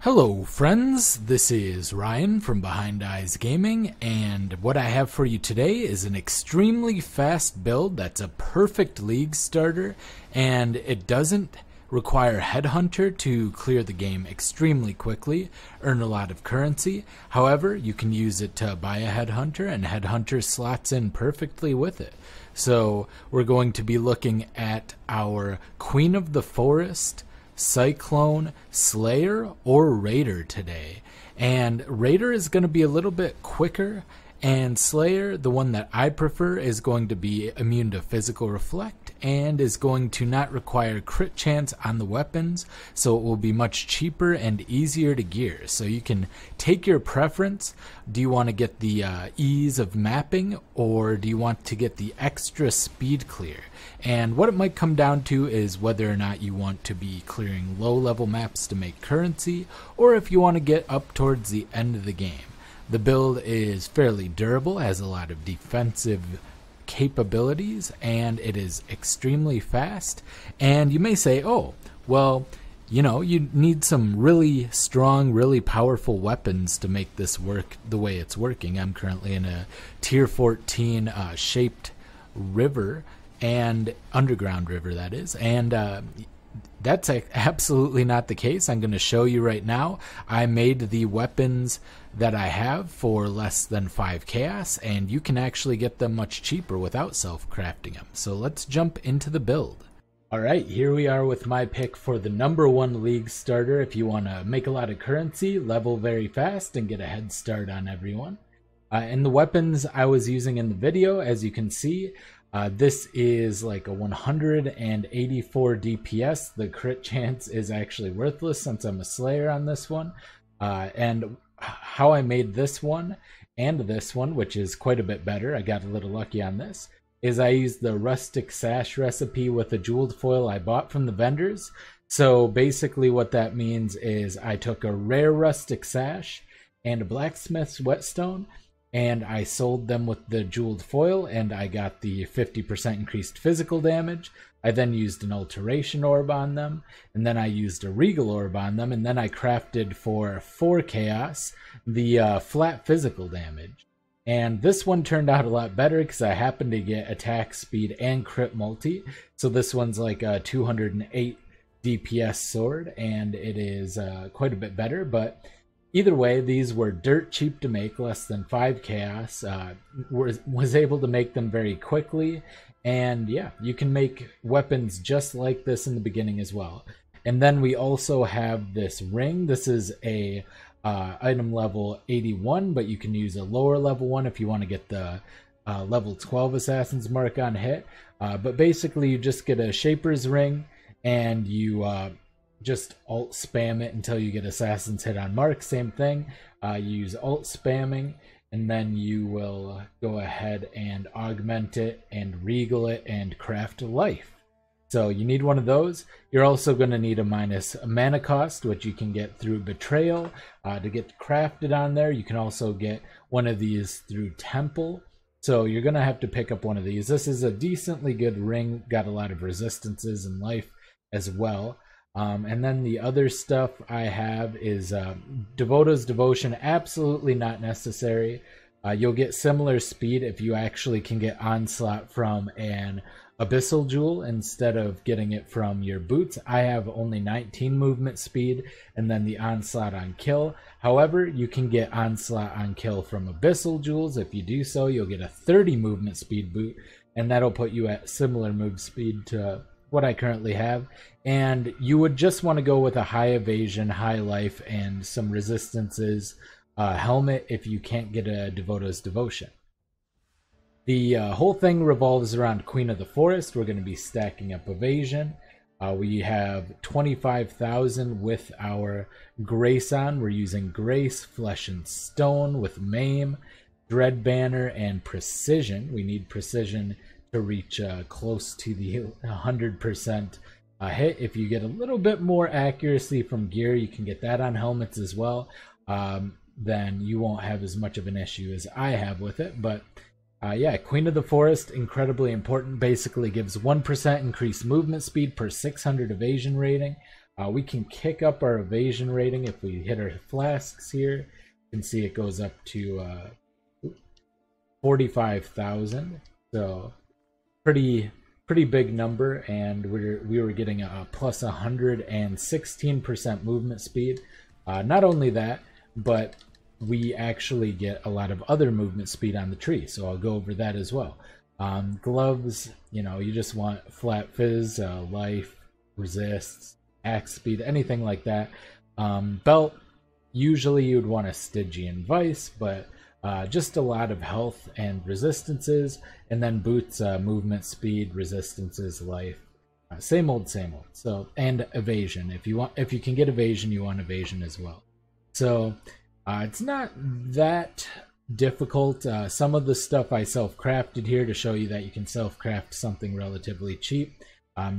Hello friends, this is Ryan from Behind Eyes Gaming, and what I have for you today is an extremely fast build that's a perfect league starter, and it doesn't require Headhunter to clear the game extremely quickly, earn a lot of currency. However, you can use it to buy a Headhunter, and Headhunter slots in perfectly with it. So we're going to be looking at our Queen of the Forest, Cyclone, Slayer, or Raider today. And Raider is going to be a little bit quicker, and Slayer, the one that I prefer, is going to be immune to Physical Reflect and is going to not require crit chance on the weapons, so it will be much cheaper and easier to gear. So you can take your preference. Do you want to get the ease of mapping, or do you want to get the extra speed clear? And what it might come down to is whether or not you want to be clearing low level maps to make currency, or if you want to get up towards the end of the game. The build is fairly durable, has a lot of defensive capabilities, and it is extremely fast. And you may say, oh, well, you know, you need some really strong, really powerful weapons to make this work the way it's working. I'm currently in a tier 14 shaped river, and underground river, that is, and that's absolutely not the case. I'm going to show you right now. I made the weapons that I have for less than 5 chaos, and you can actually get them much cheaper without self-crafting them. So let's jump into the build. Alright, here we are with my pick for the #1 league starter if you want to make a lot of currency, level very fast, and get a head start on everyone. And the weapons I was using in the video, as you can see, this is like a 184 DPS. The crit chance is actually worthless since I'm a Slayer on this one. And how I made this one and this one, which is quite a bit better, I got a little lucky on this, is I used the rustic sash recipe with a jeweled foil I bought from the vendors. So basically what that means is I took a rare rustic sash and a blacksmith's whetstone, and I sold them with the jeweled foil, and I got the 50% increased physical damage. I then used an alteration orb on them, and then I used a regal orb on them, and then I crafted for 4 chaos the flat physical damage. And this one turned out a lot better because I happened to get attack speed and crit multi. So this one's like a 208 DPS sword, and it is quite a bit better, but either way, these were dirt cheap to make, less than 5 chaos. Was able to make them very quickly, and yeah, you can make weapons just like this in the beginning as well. And then we also have this ring. This is a item level 81, but you can use a lower level one if you want to get the level 12 assassin's mark on hit. But basically, you just get a shaper's ring, and you just alt spam it until you get assassin's hit on mark. Same thing, use alt spamming, and then you will go ahead and augment it and regal it and craft life. So you need one of those. You're also going to need a minus mana cost, which you can get through betrayal to get crafted on there. You can also get one of these through temple. So you're going to have to pick up one of these. This is a decently good ring, got a lot of resistances and life as well. And then the other stuff I have is Devoto's Devotion, absolutely not necessary. You'll get similar speed if you actually can get Onslaught from an Abyssal Jewel instead of getting it from your boots. I have only 19 movement speed and then the Onslaught on kill. However, you can get Onslaught on kill from Abyssal Jewels. If you do so, you'll get a 30 movement speed boot, and that'll put you at similar move speed to what I currently have. And you would just want to go with a high evasion, high life, and some resistances helmet if you can't get a Devoto's Devotion. The whole thing revolves around Queen of the Forest. We're going to be stacking up evasion. We have 25,000 with our Grace on. We're using Grace, Flesh and Stone with Maim, Dread Banner, and Precision. We need Precision to reach close to the 100% hit. If you get a little bit more accuracy from gear, you can get that on helmets as well. Then you won't have as much of an issue as I have with it. But yeah, Queen of the Forest, incredibly important. Basically gives 1% increased movement speed per 600 evasion rating. We can kick up our evasion rating if we hit our flasks here. You can see it goes up to 45,000. So pretty big number, and we were getting a plus 116% movement speed. Not only that, but we actually get a lot of other movement speed on the tree, so I'll go over that as well. Gloves, you just want flat fizz, life, resists, axe speed, anything like that. Belt, usually you'd want a Stygian Vice, but just a lot of health and resistances. And then boots, movement speed, resistances, life, same old. So, and evasion. If you can get evasion, you want evasion as well. So it's not that difficult. Some of the stuff I self-crafted here to show you that you can self-craft something relatively cheap.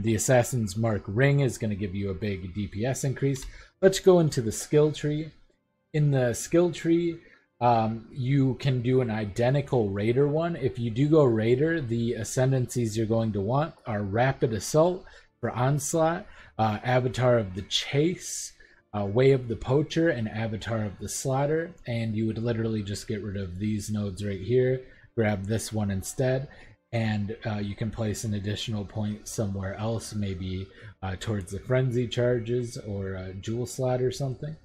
The Assassin's Mark ring is going to give you a big DPS increase. Let's go into the skill tree. In the skill tree, you can do an identical raider one. If you do go raider, the ascendancies you're going to want are Rapid Assault for Onslaught, Avatar of the Chase, Way of the Poacher, and Avatar of the Slaughter. And you would literally just get rid of these nodes right here, grab this one instead, and you can place an additional point somewhere else, maybe towards the Frenzy charges or Jewel Slot or something.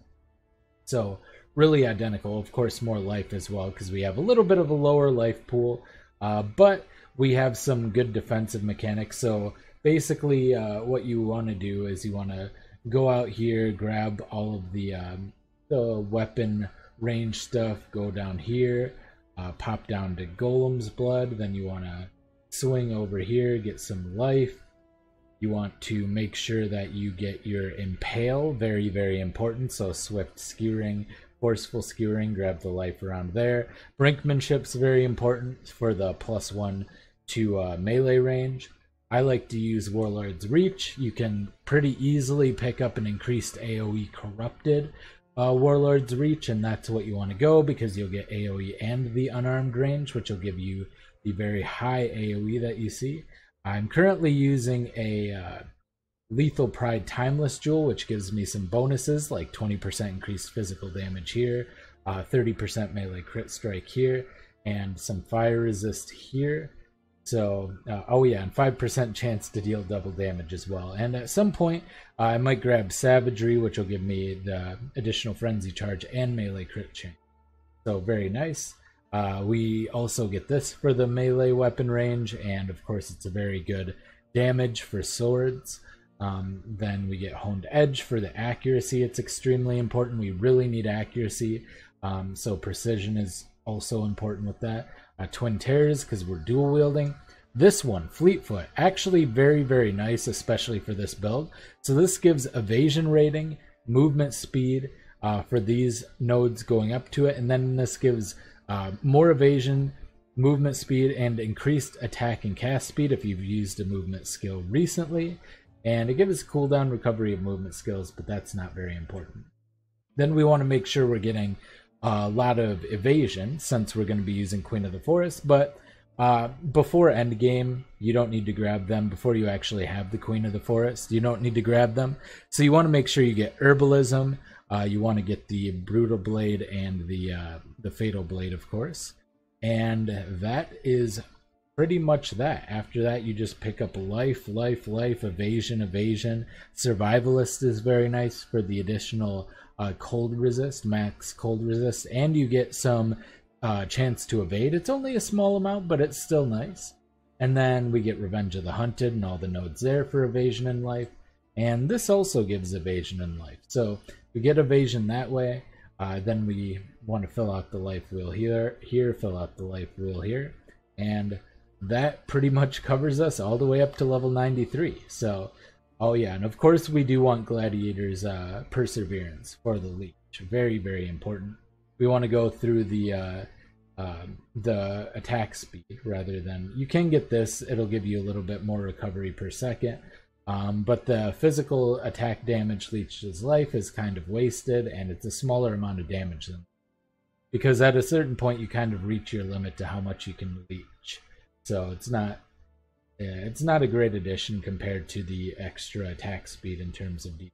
So really identical. Of course, more life as well, because we have a little bit of a lower life pool, but we have some good defensive mechanics. So basically what you want to do is you want to go out here, grab all of the weapon range stuff, go down here, pop down to Golem's Blood, then you want to swing over here, get some life. You want to make sure that you get your Impale, very important. So Swift Skewering, Forceful Skewering, grab the life around there. Brinkmanship's very important for the +1 to melee range. I like to use Warlord's Reach. You can pretty easily pick up an increased AoE Corrupted Warlord's Reach, and that's what you want to go, because you'll get AoE and the unarmed range, which will give you the very high AoE that you see. I'm currently using a Lethal Pride Timeless Jewel, which gives me some bonuses, like 20% increased physical damage here, 30% melee crit strike here, and some fire resist here. So, oh yeah, and 5% chance to deal double damage as well. And at some point, I might grab Savagery, which will give me the additional Frenzy charge and melee crit chance. So very nice. We also get this for the melee weapon range, and of course it's a very good damage for swords. Then we get Honed Edge for the accuracy. It's extremely important. We really need accuracy, so precision is also important with that. Twin Tears, because we're dual wielding. This one, Fleetfoot, actually very nice, especially for this build. So this gives evasion rating, movement speed for these nodes going up to it, and then this gives more evasion, movement speed, and increased attack and cast speed if you've used a movement skill recently. And it gives cooldown recovery of movement skills, but that's not very important. Then we want to make sure we're getting a lot of evasion, since we're going to be using Queen of the Forest. But before endgame, you don't need to grab them. Before you actually have the Queen of the Forest, you don't need to grab them. So you want to make sure you get Herbalism. You want to get the Brutal Blade and the Fatal Blade, of course. And that is pretty much that. After that, you just pick up life, evasion. Survivalist is very nice for the additional cold resist, max cold resist, and you get some chance to evade. It's only a small amount, but it's still nice. And then we get Revenge of the Hunted and all the nodes there for evasion and life. And this also gives evasion and life. So we get evasion that way. Then we want to fill out the life wheel here, fill out the life wheel here. And that pretty much covers us all the way up to level 93. So, oh yeah, and of course we do want Gladiator's Perseverance for the leech. Very important. We want to go through the attack speed rather than... You can get this, it'll give you a little bit more recovery per second. But the physical attack damage leeches life is kind of wasted, and it's a smaller amount of damage than... Because at a certain point you kind of reach your limit to how much you can leech. So it's not a great addition compared to the extra attack speed in terms of defense.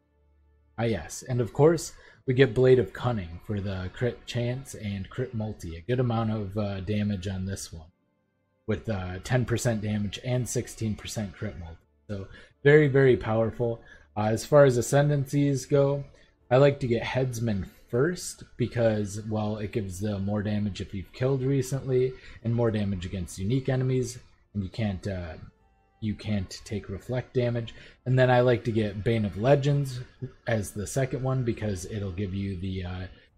Ah, yes. And of course, we get Blade of Cunning for the crit chance and crit multi. A good amount of damage on this one, with 10% damage and 16% crit multi. So very, very powerful. As far as ascendancies go, I like to get Headsman first because, well, it gives more damage if you've killed recently and more damage against unique enemies, and you can't take reflect damage. And then I like to get Bane of Legends as the second one because it'll give you the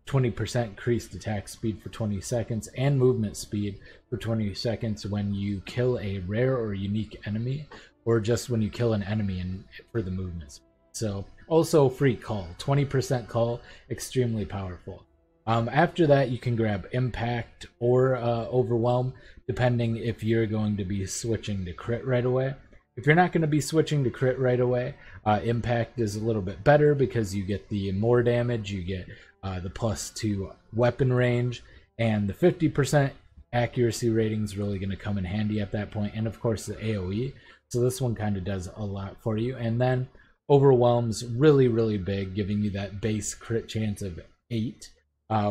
20% increased attack speed for 20 seconds and movement speed for 20 seconds when you kill a rare or unique enemy, or just when you kill an enemy for the movement speed. So also free call, 20% call, extremely powerful. After that, you can grab Impact or Overwhelm, depending if you're going to be switching to crit right away. If you're not going to be switching to crit right away, Impact is a little bit better because you get the more damage, you get the +2 weapon range, and the 50% accuracy rating is really going to come in handy at that point, and of course the AoE. So this one kind of does a lot for you. And then Overwhelm's really, really big, giving you that base crit chance of 8.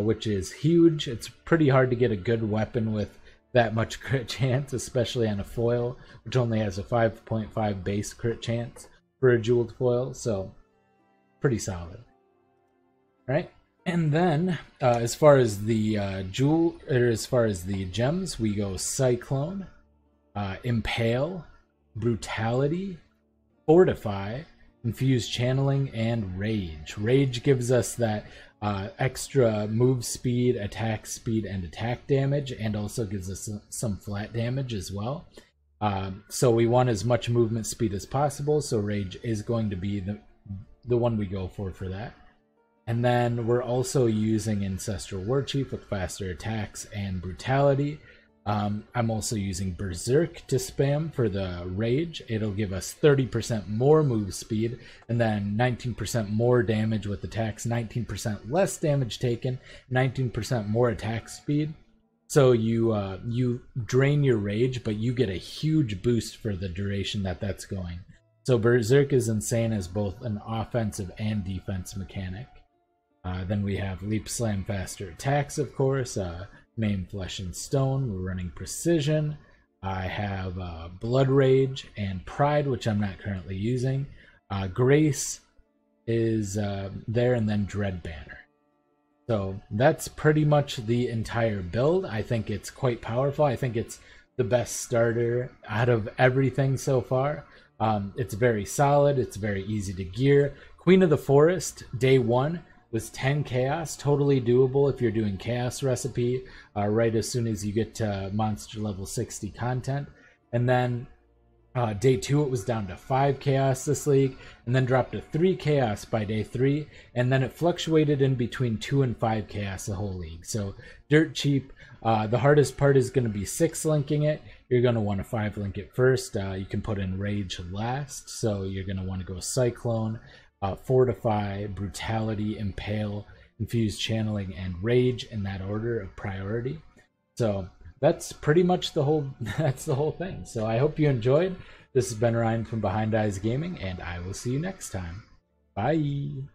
Which is huge. It's pretty hard to get a good weapon with that much crit chance, especially on a foil, which only has a 5.5 base crit chance for a jeweled foil, so pretty solid. Right? And then, as far as the gems, we go Cyclone, Impale, Brutality, Fortify, Infused Channeling, and Rage. Rage gives us that extra move speed, attack speed, and attack damage, and also gives us some flat damage as well. So we want as much movement speed as possible, so Rage is going to be the one we go for that. And then we're also using Ancestral Warchief with faster attacks and Brutality. I'm also using Berserk to spam for the Rage. It'll give us 30% more move speed, and then 19% more damage with attacks, 19% less damage taken, 19% more attack speed. So you drain your Rage, but you get a huge boost for the duration that's going. So Berserk is insane as both an offensive and defense mechanic. Then we have Leap Slam, faster attacks, of course. Main Flesh and Stone, we're running Precision. I have Blood Rage and Pride, which I'm not currently using. Grace is there, and then Dread Banner. So that's pretty much the entire build. I think it's quite powerful. I think it's the best starter out of everything so far. It's very solid. It's very easy to gear. Queen of the Forest, day 1, was 10 chaos, totally doable if you're doing chaos recipe right as soon as you get to monster level 60 content. And then day 2 it was down to 5 chaos this league, and then dropped to 3 chaos by day 3, and then it fluctuated in between 2 and 5 chaos the whole league. So dirt cheap. The hardest part is going to be 6 linking it. You're going to want to 5 link it first. You can put in Rage last, so you're going to want to go Cyclone, Fortify, Brutality, Impale, Infused Channeling, and Rage in that order of priority. So that's pretty much the whole thing. So I hope you enjoyed. This has been Ryan from Behind Eyes Gaming, and I will see you next time. Bye.